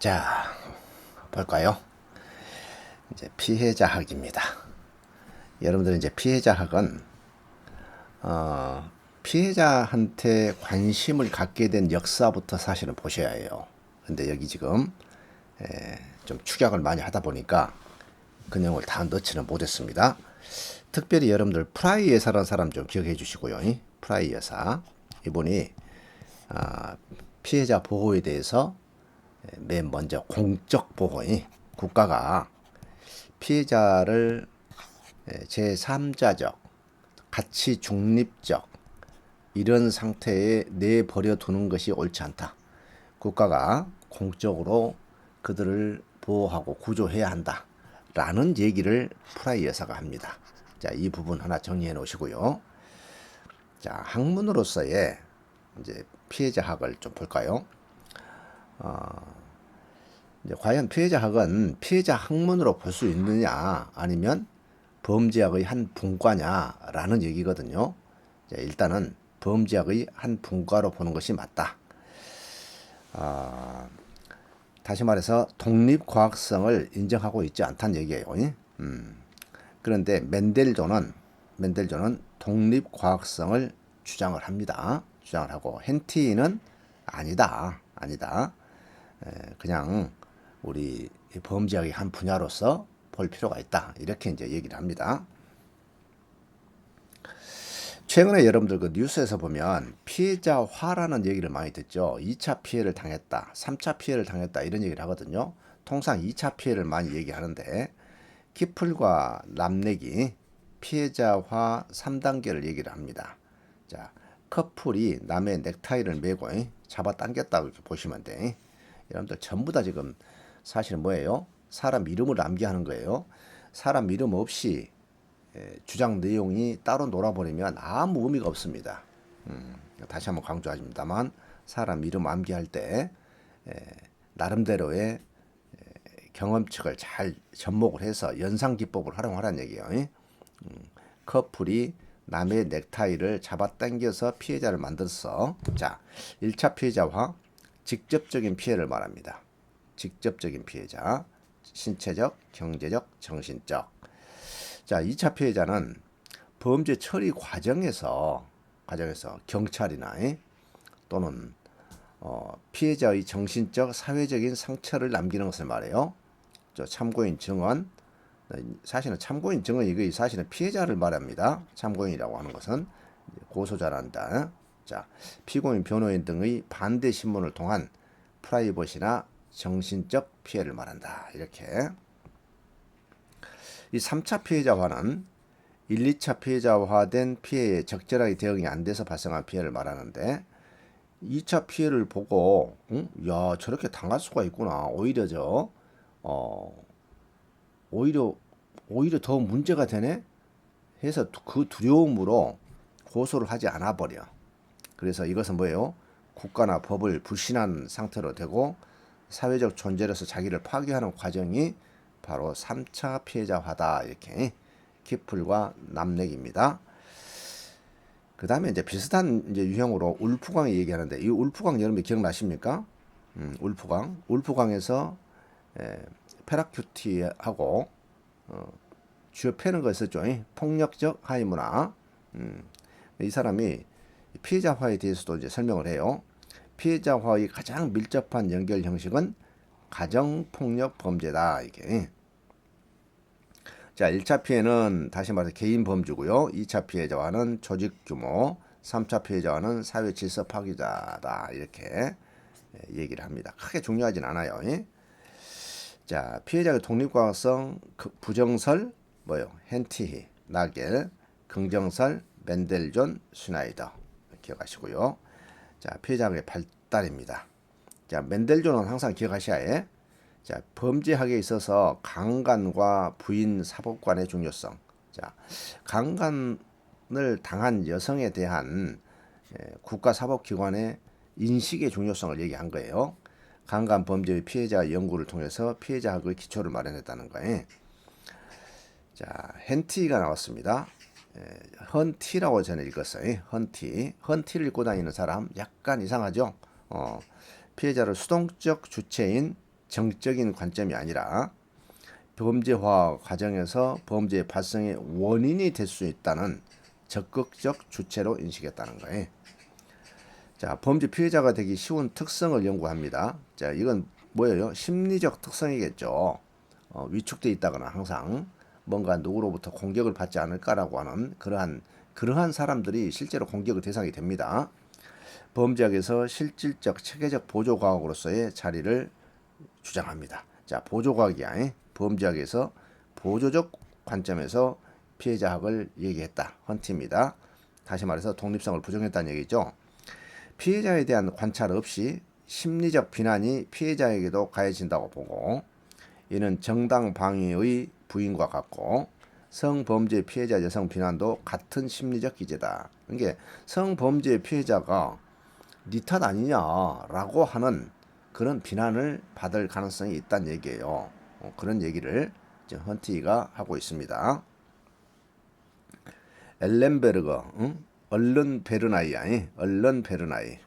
자, 볼까요? 이제 피해자학입니다. 여러분들 이제 피해자학은 피해자한테 관심을 갖게 된 역사부터 사실은 보셔야 해요. 근데 여기 지금 좀 축약을 많이 하다 보니까 그 내용을 다 넣지는 못했습니다. 특별히 여러분들 프라이 여사라는 사람 좀 기억해 주시고요. 프라이 여사 이분이 피해자 보호에 대해서 맨 먼저 공적 보호, 국가가 피해자를 제3자적, 가치 중립적 이런 상태에 내버려 두는 것이 옳지 않다. 국가가 공적으로 그들을 보호하고 구조해야 한다. 라는 얘기를 프라이 여사가 합니다. 자, 이 부분 하나 정리해 놓으시고요. 자, 학문으로서의 이제 피해자학을 좀 볼까요? 이제 과연 피해자학은 피해자 학문으로 볼 수 있느냐 아니면 범죄학의 한 분과냐라는 얘기거든요. 자, 일단은 범죄학의 한 분과로 보는 것이 맞다. 다시 말해서 독립과학성을 인정하고 있지 않다는 얘기예요. 그런데 맨델존은 독립과학성을 주장을 합니다. 주장을 하고 헨티는 아니다. 그냥 우리 범죄학의 한 분야로서 볼 필요가 있다. 이렇게 이제 얘기를 합니다. 최근에 여러분들 그 뉴스에서 보면 피해자화라는 얘기를 많이 듣죠. 2차 피해를 당했다, 3차 피해를 당했다 이런 얘기를 하거든요. 통상 2차 피해를 많이 얘기하는데 키플과 람렉이 피해자화 3단계를 얘기를 합니다. 자, 커플이 남의 넥타이를 메고 잡아당겼다고 이렇게 보시면 돼. 여러분들 전부 다 지금 사실은 뭐예요? 사람 이름을 암기하는 거예요. 사람 이름 없이 주장 내용이 따로 놀아버리면 아무 의미가 없습니다. 다시 한번 강조하십니다만 사람 이름 암기할 때 나름대로의 경험칙을 잘 접목을 해서 연상기법을 활용하라는 얘기예요. 커플이 남의 넥타이를 잡아당겨서 피해자를 만들었어. 자, 1차 피해자화 직접적인 피해를 말합니다. 직접적인 피해자, 신체적, 경제적, 정신적. 자, 2차 피해자는 범죄 처리 과정에서 경찰이나 또는 피해자의 정신적, 사회적인 상처를 남기는 것을 말해요. 참고인 증언, 사실은 참고인 증언 이거 사실은 피해자를 말합니다. 참고인이라고 하는 것은 고소자란다. 자, 피고인, 변호인 등의 반대 신문을 통한 프라이버시나 정신적 피해를 말한다. 이렇게. 이 3차 피해자화는 1, 2차 피해자화된 피해에 적절하게 대응이 안 돼서 발생한 피해를 말하는데 2차 피해를 보고 야, 저렇게 당할 수가 있구나. 오히려 더 문제가 되네 해서 그 두려움으로 고소를 하지 않아 버려. 그래서 이것은 뭐예요? 국가나 법을 불신한 상태로 되고 사회적 존재로서 자기를 파괴하는 과정이 바로 3차 피해자화다. 이렇게 키플과 남렉입니다. 그 다음에 이제 비슷한 이제 유형으로 울프강이 얘기하는데 이 울프강 여러분 기억나십니까? 울프강에서 페라큐티하고 주요 패는 거 있었죠. 폭력적 하위 문화. 이 사람이 피해자화에 대해서도 이제 설명을 해요. 피해자화의 가장 밀접한 연결 형식은 가정폭력 범죄다. 이게. 자, 1차 피해는 다시 말해서 개인 범주고요. 2차 피해자와는 조직 규모, 3차 피해자와는 사회 질서 파괴자다. 이렇게 얘기를 합니다. 크게 중요하진 않아요. 자, 피해자의 독립과학성, 부정설, 헨티히, 나겔, 긍정설, 맨델존, 슈나이더. 기억하시고요. 자, 피해자의 발달입니다. 자, 맨델존은 항상 기억하셔야 해. 자, 범죄학에 있어서 강간과 부인 사법관의 중요성. 자, 강간을 당한 여성에 대한 국가 사법기관의 인식의 중요성을 얘기한 거예요. 강간 범죄의 피해자 연구를 통해서 피해자학의 기초를 마련했다는 거예요. 자, 헨티가 나왔습니다. 헌티라고 저는 읽었어요. 헌티를 입고 다니는 사람 약간 이상하죠. 피해자를 수동적 주체인 정적인 관점이 아니라 범죄화 과정에서 범죄의 발생의 원인이 될 수 있다는 적극적 주체로 인식했다는 거예요. 자, 범죄 피해자가 되기 쉬운 특성을 연구합니다. 자, 이건 뭐예요? 심리적 특성이겠죠. 위축돼 있다거나 항상 뭔가 누구로부터 공격을 받지 않을까라고 하는 그러한 사람들이 실제로 공격의 대상이 됩니다. 범죄학에서 실질적 체계적 보조과학으로서의 자리를 주장합니다. 자, 보조과학이야. 범죄학에서 보조적 관점에서 피해자학을 얘기했다. 헌티입니다. 다시 말해서 독립성을 부정했다는 얘기죠. 피해자에 대한 관찰 없이 심리적 비난이 피해자에게도 가해진다고 보고, 이는 정당방위의 부인과 같고 성범죄 피해자 여성 비난도 같은 심리적 기제다. 이게 성범죄 피해자가 니 탓 아니냐라고 하는 그런 비난을 받을 가능성이 있다는 얘기예요. 그런 얘기를 지금 헌티가 하고 있습니다. 엘렌베르거, 얼른 베르나이, 얼른 베르나이,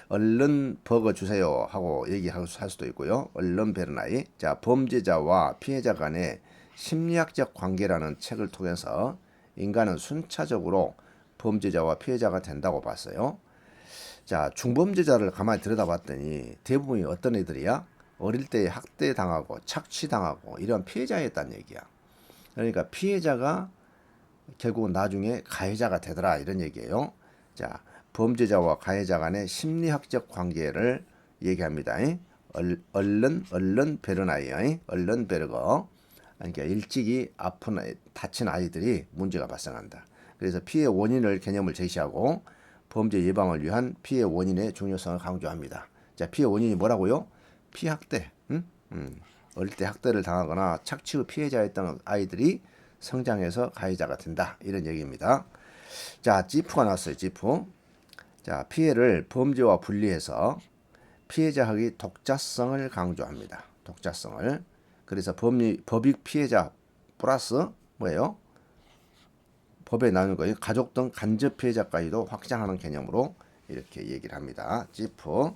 얼른 버거 주세요 하고 얘기할 수도 있고요. 얼른 베르나이. 자, 범죄자와 피해자 간의 심리학적 관계라는 책을 통해서 인간은 순차적으로 범죄자와 피해자가 된다고 봤어요. 자, 중범죄자를 가만히 들여다봤더니 대부분이 어떤 애들이야? 어릴 때 학대당하고 착취당하고 이런 피해자였다는 얘기야. 그러니까 피해자가 결국 나중에 가해자가 되더라 이런 얘기예요. 자, 범죄자와 가해자 간의 심리학적 관계를 얘기합니다. 얼른 베르나이, 얼른 베르거. 그러니까 일찍이 다친 아이들이 문제가 발생한다. 그래서 피해 원인을 개념을 제시하고 범죄 예방을 위한 피해 원인의 중요성을 강조합니다. 자, 피해 원인이 뭐라고요? 피학대. 어릴 때 학대를 당하거나 착취 후 피해자였던 아이들이 성장해서 가해자가 된다. 이런 얘기입니다. 자, 지프가 나왔어요. 지프. 자, 피해를 범죄와 분리해서 피해자학의 독자성을 강조합니다. 독자성을. 그래서 법익 피해자 플러스 뭐예요? 법에 나누는 거예요. 가족 등 간접 피해자까지도 확장하는 개념으로 이렇게 얘기를 합니다. 지프.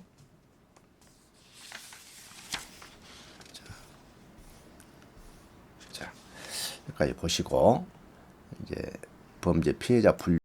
자, 여기까지 보시고 이제 범죄 피해자 분류